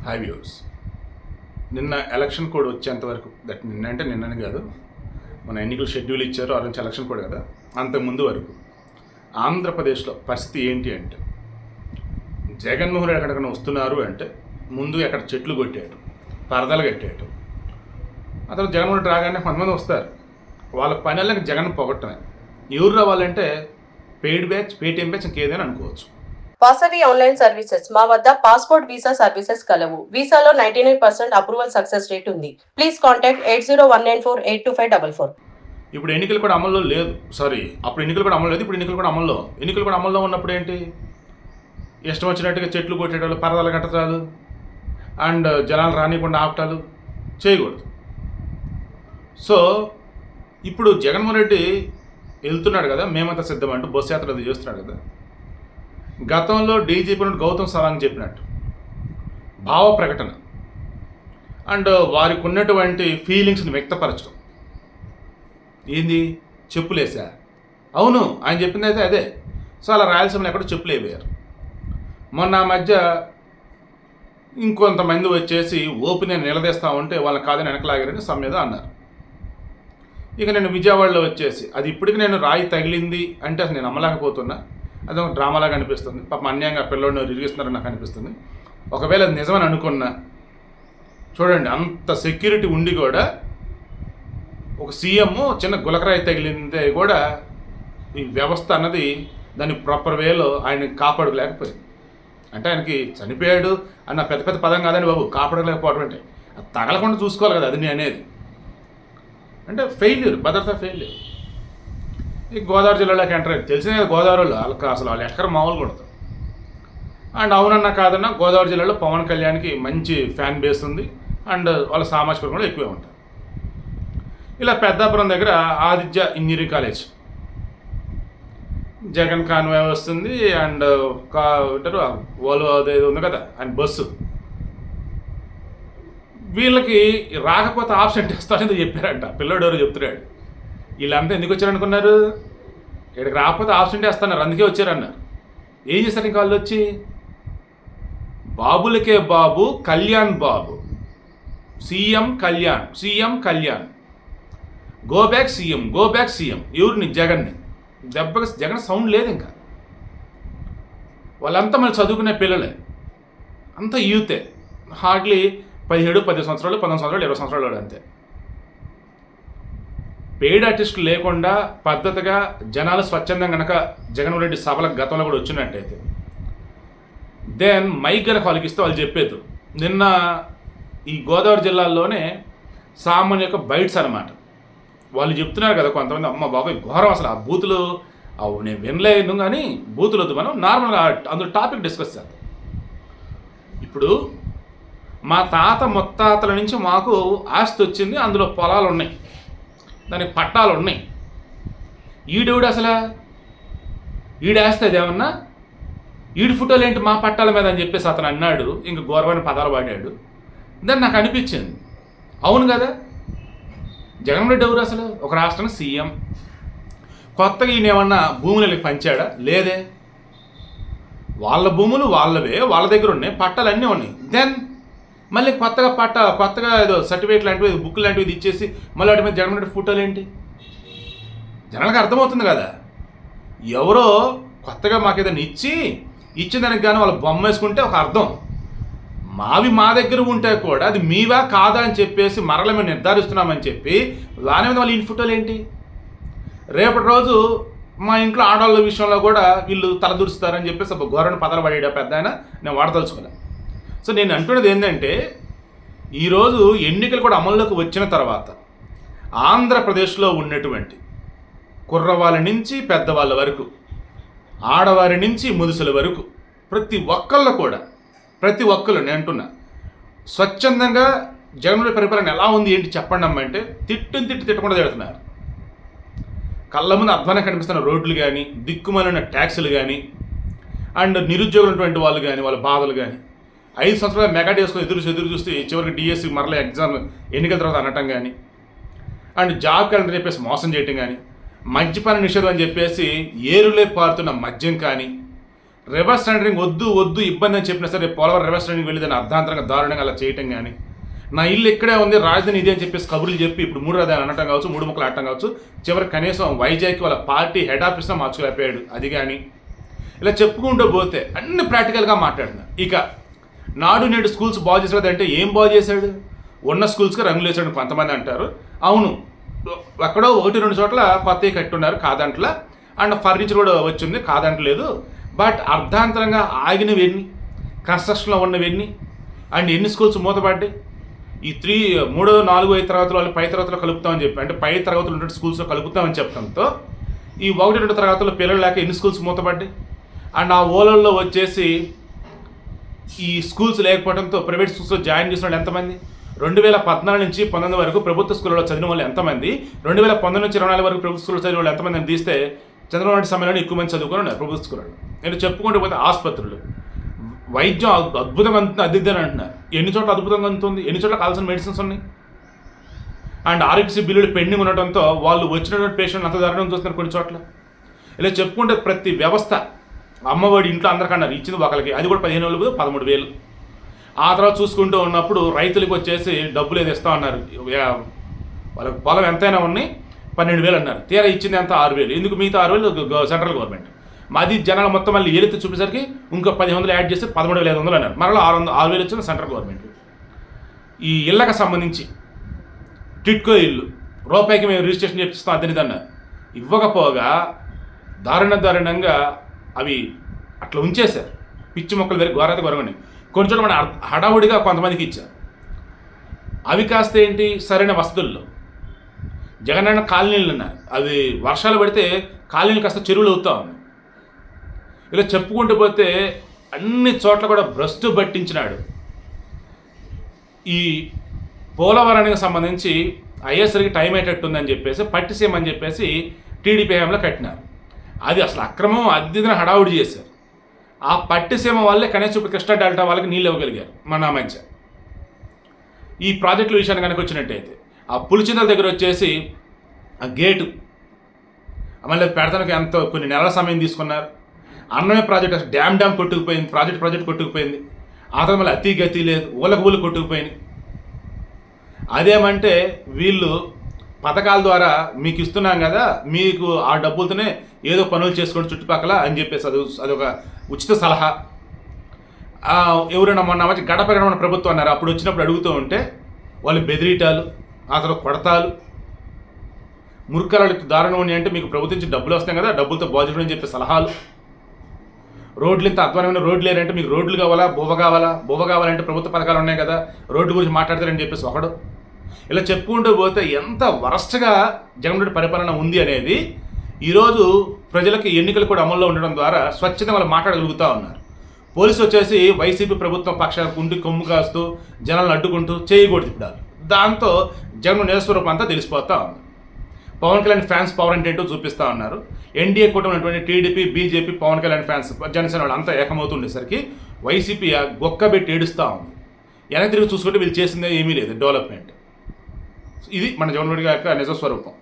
High views. నిన్న election code వచ్చేంతవరకు నిన్న అంటే నిన్నని కాదు, మన ఎన్నికల షెడ్యూల్ ఇచ్చారు, ఆ నుంచి ఎలక్షన్ కోడ్ కదా, అంతకుముందు వరకు ఆంధ్రప్రదేశ్లో పరిస్థితి ఏంటి అంటే, జగన్మోహన్ రెడ్డి ఎక్కడికైనా వస్తున్నారు అంటే ముందు ఎక్కడ చెట్లు కొట్టాడు, పరదలు కట్టాడు. అతను జగన్మోహన్ రెడ్డి రాగానే కొంతమంది వస్తారు, వాళ్ళ పనులకి జగన్ పొగట్టమే. ఎవరు రావాలంటే పెయిడ్ బ్యాచ్, పేటీఎం బ్యాచ్, ఇంకేదైనా అనుకోవచ్చు. Vasavi online services. మా వద్ద పాస్పోర్ట్ వీసా సర్వీసెస్ కలవు. వీసాలో 99% అప్రూవల్ సక్సెస్ రేట్ ఉంది. Please contact 8019482544. ఇప్పుడు ఎన్నికలు కూడా అమల్లో లేదు, అప్పుడు ఎన్నికలు కూడా అమలు లేదు, ఇప్పుడు ఎన్నికలు కూడా అమల్లో ఉన్నప్పుడు ఏంటి, ఇష్టం వచ్చినట్టుగా చెట్లు కొట్టేటాలు, పరదాలు కట్టడాలు అండ్ జనాలు రానికుండా ఆపటాలు చేయకూడదు. సో ఇప్పుడు జగన్మోహన్ రెడ్డి వెళ్తున్నాడు కదా, మేమంతా సిద్ధం అంటూ బస్సు యాత్ర అది చేస్తున్నాడు కదా. గతంలో డీజీపీ నుండి గౌతమ్ సవాంగ్ చెప్పినట్టు భావ ప్రకటన అండ్ వారికి ఉన్నటువంటి ఫీలింగ్స్ని వ్యక్తపరచడం ఏంది, చెప్పులేసా? అవును, ఆయన చెప్పింది అయితే అదే. సో అలా రాయలసీమలో ఎక్కడో చెప్పులు అయిపోయారు. మొన్న మధ్య ఇంకొంతమంది వచ్చేసి ఓపెన్ నిలదీస్తూ ఉంటే వాళ్ళని కాదని వెనకలాగారని సమ్మెద అన్నారు. ఇక నేను విజయవాడలో వచ్చేసి అది ఇప్పటికి నేను రాయి తగిలింది అంటే అసలు నేను నమ్మలేకపోతున్నా. అది ఒక డ్రామాలాగా అనిపిస్తుంది. పాపం అన్యాయంగా పిల్లోడిని రిరిగిస్తున్నారని నాకు అనిపిస్తుంది. ఒకవేళ అది నిజమని అనుకున్నా, చూడండి, అంత సెక్యూరిటీ ఉండి కూడా ఒక సీఎం చిన్న గులకరాయి తగిలిందే కూడా ఈ వ్యవస్థ అన్నది దాని ప్రాపర్ వేలో ఆయన కాపాడలేకపోయింది. అంటే ఆయనకి చనిపోయాడు అన్న పెద్ద పెద్ద పదం కాదని బాబు, కాపాడలేకపోవడం అంటే అది తగలకుండా చూసుకోవాలి కదా, అది నేను అనేది. అంటే ఫెయిల్యూర్, భద్రతా ఫెయిల్యూర్. ఈ గోదావరి జిల్లాలోకి ఎంటర్ అయ్యి తెలిసిన గోదావరిలో వాళ్ళు ఎక్కడ మామూలుగా ఉండదు. అండ్ అవునన్నా కాదన్నా గోదావరి జిల్లాలో పవన్ కళ్యాణ్కి మంచి ఫ్యాన్ బేస్ ఉంది అండ్ వాళ్ళ సామాజిక వర్గంలో ఎక్కువే ఉంటారు. ఇలా పెద్దాపురం దగ్గర Aditya engineering college, Jagan convoy వస్తుంది అండ్ వాళ్ళు అదేది ఉంది కదా అండ్ బస్సు, వీళ్ళకి రాకపోతే ఆబ్సెంట్ ఇస్తారని చెప్పారంట. పిల్లోడు ఎవరు చెప్తున్నాడు. వీళ్ళంతా ఎందుకు వచ్చారనుకున్నారు, ఇక్కడికి రాకపోతే ఆబ్సెంట్ వేస్తున్నారు, అందుకే వచ్చారన్నారు. ఏం చేస్తారు ఇంకా వాళ్ళు వచ్చి, బాబులకే Babu Kalyan Babu, CM Kalyan go back CM ఎవరిని, జగన్ని. దెబ్బకి జగన్ సౌండ్ లేదు ఇంకా. వాళ్ళంతా మళ్ళీ చదువుకునే పిల్లలే, అంతా యూతే, హార్డ్లీ 17, 10 సంవత్సరాలు, 19 సంవత్సరాలు, 20 సంవత్సరాలు అంతే. పెయిడ్ ఆర్టిస్టులు లేకుండా పద్ధతిగా జనాలు స్వచ్ఛందంగా కనుక జగన్మోహన్ రెడ్డి సభలకు గతంలో కూడా వచ్చినట్టయితే దెన్ మైక్ కనుక వాళ్ళకి ఇస్తే వాళ్ళు చెప్పేది. నిన్న ఈ గోదావరి జిల్లాల్లోనే సామాన్య యొక్క బైట్స్ అనమాట. వాళ్ళు చెప్తున్నారు కదా కొంతమంది, అమ్మ బాబాయ్ ఘోరం అసలు ఆ బూతులు, నేను వినలేదు కానీ బూతులు వద్దు, మనం నార్మల్గా అందులో టాపిక్ డిస్కస్ చేద్దాం. ఇప్పుడు మా తాత ముత్తాతల నుంచి మాకు ఆస్తి వచ్చింది, అందులో పొలాలు ఉన్నాయి, దానికి పట్టాలు ఉన్నాయి. ఈడెవడు అసలు, ఈడేస్తే అదేమన్నా, ఈడి ఫోటోలు ఏంటి మా పట్టాల మీద అని చెప్పేసి అతను అన్నాడు. ఇంక ఘోరమైన పదాలు వాడాడు. దాన్ని నాకు అనిపించింది, అవును కదా, జగన్మోహన్ రెడ్డి ఎవరు అసలు, ఒక రాష్ట్రానికి సీఎం. కొత్తగా ఈయన ఏమన్నా భూములకి పంచాడా? లేదే. వాళ్ళ భూములు వాళ్ళవే, వాళ్ళ దగ్గర ఉన్నాయి, పట్టాలు అన్నీ ఉన్నాయి. దెన్ మళ్ళీ కొత్తగా ఏదో సర్టిఫికేట్ లాంటివి, బుక్ లాంటివి ఇచ్చేసి మళ్ళీ వాటి మీద జగన్మోహన్ రెడ్డి ఫోటోలు ఏంటి? జనాలకు అర్థమవుతుంది కదా, ఎవరో కొత్తగా మాకు ఏదైనా ఇచ్చిన దానికి కానీ వాళ్ళ బొమ్మ వేసుకుంటే ఒక అర్థం. మావి మా దగ్గర ఉంటే కూడా అది మీవా కాదా అని చెప్పేసి మరల మేము నిర్ధారిస్తున్నామని చెప్పి దాని మీద వాళ్ళ ఇంటి ఫోటోలు ఏంటి? రేపటి రోజు మా ఇంట్లో ఆడవాళ్ళ విషయంలో కూడా వీళ్ళు తలదూరుస్తారని చెప్పేసి గవర్నమెంట్ పదాలు పడేడా పెద్ద ఆయన, నేను వాడదలుచుకోలే. సో నేను అంటున్నది ఏంటంటే, ఈరోజు ఎన్నికలు కూడా అమల్లోకి వచ్చిన తర్వాత ఆంధ్రప్రదేశ్లో ఉన్నటువంటి కుర్రవాళ్ళ నుంచి పెద్దవాళ్ళ వరకు, ఆడవారి నుంచి ముదుసుల వరకు ప్రతి ఒక్కళ్ళు నేను అంటున్నా స్వచ్ఛందంగా జగన్మోహన్ పరిపాలన ఎలా ఉంది ఏంటి చెప్పండి అమ్మంటే తిట్టకుండా తిడుతున్నారు. కళ్ళ ముందు అధ్వానం కనిపిస్తున్న రోడ్లు కానీ, దిక్కుమాలిన ట్యాక్సులు కానీ అండ్ నిరుద్యోగులు ఉన్నటువంటి వాళ్ళు కానీ, వాళ్ళ బాధలు కానీ, 5 సంవత్సరాలు మెగా వేసుకొని ఎదురు చూస్తే చివరికి డిఎస్సి మరలా ఎగ్జామ్ ఎన్నికల తర్వాత అనటం కానీ అండ్ జాబ్ క్యాలెండర్ చెప్పేసి మోసం చేయటం కానీ, మద్యపాన నిషేధం అని చెప్పేసి ఏరులే పారుతున్న మద్యం కానీ, రివర్స్ టెండరింగ్ వద్దు ఇబ్బంది అని చెప్పినా సరే పోలవరం రివర్స్ టెండరింగ్ వెళ్ళి దాన్ని అర్ధాంతరంగా దారుణంగా అలా చేయటం కానీ, నా ఇల్లు ఇక్కడే ఉంది రాజధాని ఇదే అని చెప్పేసి కబుర్లు చెప్పి ఇప్పుడు 3 రాజధాని అనటం కావచ్చు, 3 ముక్కలు ఆడటం కావచ్చు, చివరి కనీసం వైజాగ్కి వాళ్ళ పార్టీ హెడ్ ఆఫీస్లో మార్చుకోలేకపోయాడు. అది కానీ ఇలా చెప్పుకుంటూ పోతే అన్ని ప్రాక్టికల్గా మాట్లాడుతున్నా. ఇక నాడు నేడు స్కూల్స్ బాగు చేసేది అంటే ఏం బాగు చేశాడు? ఉన్న స్కూల్స్కి రంగులు వేసాడు కొంతమంది అంటారు. అవును, ఎక్కడో 1-2 చోట్ల కొత్తవి కట్టున్నారు కాదంట్లా, అండ్ ఫర్నిచర్ కూడా వచ్చింది కాదంటలేదు. బట్ అర్ధాంతరంగా ఆగినవి ఎన్ని, కన్స్ట్రక్షన్లో ఉన్నవి ఎన్ని, అండ్ ఎన్ని స్కూల్స్ మూతపడ్డాయి? ఈ 3, 4, 5 తరగతులు వాళ్ళు పై తరగతిలో కలుపుతామని చెప్పి, అంటే పై తరగతులు ఉన్నటువంటి స్కూల్స్లో కలుపుతామని చెప్పడంతో ఈ 1-2 తరగతుల్లో పిల్లలు లేక ఎన్ని స్కూల్స్ మూతపడ్డాయి? అండ్ ఆ ఓలల్లో వచ్చేసి ఈ స్కూల్స్ లేకపోవడంతో ప్రైవేట్ స్కూల్స్లో జాయిన్ చేసిన వాళ్ళు ఎంతమంది? 2014 నుంచి 19 వరకు ప్రభుత్వ స్కూళ్ళలో చదివిన వాళ్ళు ఎంతమంది? 2019 నుంచి 24 వరకు ప్రభుత్వ స్కూల్లో చదివిన వాళ్ళు ఎంతమంది అని తీస్తే చంద్రబాబు నాయుడు సమయంలో ఎక్కువ మంది చదువుకొని ఉన్నారు ప్రభుత్వ స్కూళ్ళలో. నేను చెప్పుకుంటూ పోతే ఆసుపత్రులు, వైద్యం అద్భుతంగా అందుతుంది, అద్దిద్దని అంటున్నారు. ఎన్ని చోట్ల అద్భుతంగా అందుతుంది? ఎన్ని చోట్ల కావాల్సిన మెడిసిన్స్ ఉన్నాయి? అండ్ ఆరోగ్యశ్రీ బిల్లులు పెండింగ్ ఉండటంతో వాళ్ళు వచ్చినటువంటి పేషెంట్లు అంత దారుణంగా చూస్తున్నారు కొన్ని చోట్ల. ఇలా చెప్పుకుంటే ప్రతి వ్యవస్థ, అమ్మఒడి ఇంట్లో అందరికన్నారు, ఇచ్చింది ఒకరికి, అది కూడా 15,000 13,000. ఆ తర్వాత చూసుకుంటూ ఉన్నప్పుడు రైతులకు వచ్చేసి డబ్బులు ఏది ఇస్తా ఉన్నారు, వాళ్ళకి పొలం ఎంతైనా ఉన్నాయి 12,000 అన్నారు. తీరా ఇచ్చింది ఎంత? 6,000. ఎందుకు మిగతా 6,000 సెంట్రల్ గవర్నమెంట్. మాది జనాలు మొత్తం మళ్ళీ ఏదైతే చూపేసరికి ఇంకో 1,000 యాడ్ చేస్తే 13,500 అన్నారు. మరలా 6,000 వచ్చింది సెంట్రల్ గవర్నమెంట్. ఈ ఇళ్ళకి సంబంధించి టిట్కో ఇల్లు రూపాయికి మేము రిజిస్ట్రేషన్ చేపిస్తాం అదని అన్నారు. ఇవ్వకపోగా దారుణంగా అవి అట్లా ఉంచేశారు. పిచ్చి మొక్కలు వేరే ఘోరాతి గొరగని కొన్ని చోట్ల మన హడావుడిగా కొంతమందికి ఇచ్చారు. అవి కాస్త ఏంటి, సరైన వసతుల్లో జగనన్న కాలనీలు అన్నారు. అది వర్షాలు పడితే కాలనీలు కాస్త చెరువులు అవుతా ఉన్నాయి. ఇలా చెప్పుకుంటూ పోతే అన్ని చోట్ల కూడా భ్రష్టు పట్టించినాడు. ఈ పోలవరానికి సంబంధించి అయ్యేసరికి టైం అయ్యేటట్టుందని చెప్పేసి పట్టిసీమ అని చెప్పేసి టీడీపీ హయాంలో కట్టినారు. అది అసలు అక్రమం, అద్దెదిన హడావుడి చేశారు. ఆ పట్టిసీమ వల్లే కనీసం ఇప్పుడు కృష్ణా డెల్టా వాళ్ళకి నీళ్ళు ఇవ్వగలిగారు మన మధ్య. ఈ ప్రాజెక్టుల విషయాన్ని కనుక వచ్చినట్టయితే ఆ పులిచింతల దగ్గర వచ్చేసి ఆ గేటు మళ్ళీ పెడతానికి ఎంతో కొన్ని నెలల సమయం తీసుకున్నారు. అన్నమే ప్రాజెక్ట్ అసలు డ్యామ్ కొట్టుకుపోయింది, ప్రాజెక్ట్ కొట్టుకుపోయింది. ఆ తర్వాత మళ్ళీ అతి గతి లేదు, ఊళ్ళు కొట్టుకుపోయింది. అదేమంటే వీళ్ళు పథకాల ద్వారా మీకు ఇస్తున్నాం కదా, మీకు ఆ డబ్బులతోనే ఏదో పనులు చేసుకోండి చుట్టుపక్కల అని చెప్పేసి అదొక ఉచిత సలహా. ఎవరైనా మొన్న వచ్చి గడప మన ప్రభుత్వం అన్నారు. అప్పుడు వచ్చినప్పుడు అడుగుతూ ఉంటే వాళ్ళు బెదిరీటాలు, ఆ తర్వాత కొడతాలు, మురుక్కరాళ్ళకి దారుణం ఉన్నాయి. అంటే మీకు ప్రభుత్వం నుంచి డబ్బులు వస్తాయి కదా, డబ్బులతో బాధ్యత అని చెప్పే సలహాలు. రోడ్లు ఇంత అధ్వానమైన రోడ్లు లేరంటే మీకు రోడ్లు కావాలా, బువ్వ కావాలంటే ప్రభుత్వ పథకాలు ఉన్నాయి కదా, రోడ్డు గురించి మాట్లాడతారని చెప్పేసి ఒకడు. ఇలా చెప్పుకుంటూ పోతే ఎంత వరస్ట్గా జగన్ రెడ్డి పరిపాలన ఉంది అనేది ఈరోజు ప్రజలకి ఎన్నికలు కూడా అమల్లో ఉండడం ద్వారా స్వచ్ఛంగా వాళ్ళు మాట్లాడగలుగుతూ ఉన్నారు. పోలీసులు వచ్చేసి వైసీపీ ప్రభుత్వం పక్షాలకు ఉండి కొమ్ము కాస్తూ జనాలను అడ్డుకుంటూ చేయకూడదు ఇప్పుడు. దాంతో జగన్ నిజస్వరూపం అంతా తెలిసిపోతూ ఉంది. పవన్ కళ్యాణ్ ఫ్యాన్స్ పవర్ అంటే ఏంటో చూపిస్తూ ఉన్నారు. ఎన్డీఏ కూటమి ఉన్నటువంటి TDP, BJP, Pawan Kalyan fans, Janasena వాళ్ళు అంతా ఏకమవుతుండేసరికి వైసీపీ గొక్కబెట్టి ఏడుస్తూ ఉంది. వెనక్కి తిరిగి చూసుకుంటే వీళ్ళు చేసిందే ఏమీ లేదు డెవలప్మెంట్. ఇది మన జగన్ రెడ్డి గారి యొక్క నిజస్వరూపం.